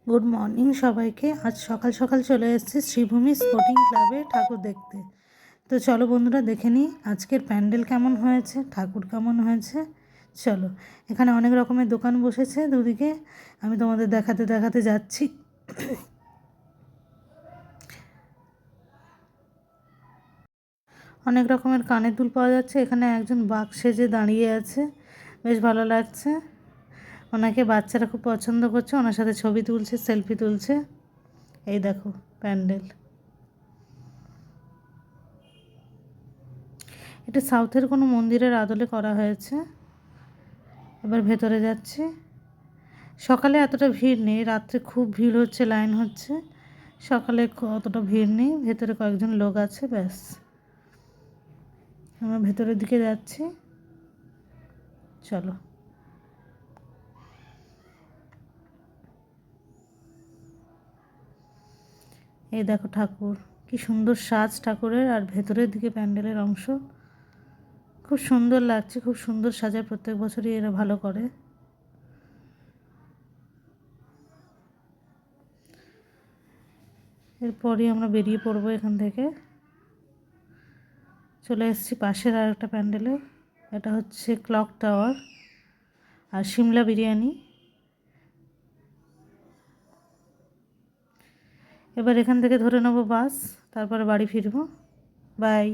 Good morning সবাইকে। আজ সকাল সকাল চলে এসেছি শ্রীভূমি স্পোর্টিং ক্লাবে ঠাকুর দেখতে। তো চলো বন্ধুরা দেখে নিই আজকের প্যান্ডেল কেমন হয়েছে, ঠাকুর কেমন হয়েছে। চলো, এখানে অনেক রকমের দোকান বসেছে দুদিকে, আমি তোমাদের দেখাতে দেখাতে যাচ্ছি। অনেক রকমের কানের দুল পাওয়া যাচ্ছে। এখানে একজন বাঘ সেজে দাঁড়িয়ে আছে, বেশ ভালো লাগছে। ওনাকে বাচ্চারা খুব পছন্দ করছে, ওনার সাথে ছবি তুলছে, সেলফি তুলছে। এই দেখো প্যান্ডেল, এটা সাউথের কোনো মন্দিরের আদলে করা হয়েছে। এবার ভেতরে যাচ্ছি। সকালে এতটা ভিড় নেই, রাত্রে খুব ভিড় হচ্ছে, লাইন হচ্ছে। সকালে অতটা ভিড় নেই, ভেতরে কয়েকজন লোক আছে, ব্যাস। আমরা ভেতরের দিকে যাচ্ছি, চলো। এই দেখো ঠাকুর, কি সুন্দর সাজ ঠাকুরের, আর ভেতরের দিকে প্যান্ডেলের অংশ খুব সুন্দর লাগছে, খুব সুন্দর সাজায়, প্রত্যেক বছরই এরা ভালো করে। এরপরই আমরা বেরিয়ে পড়বো এখান থেকে। চলে এসেছি পাশের আর একটা প্যান্ডেলে, এটা হচ্ছে ক্লক টাওয়ার আর সিমলা বিরিয়ানি। এবার এখান থেকে ধরে নেবো বাস, তারপরে বাড়ি ফিরবো। বাই।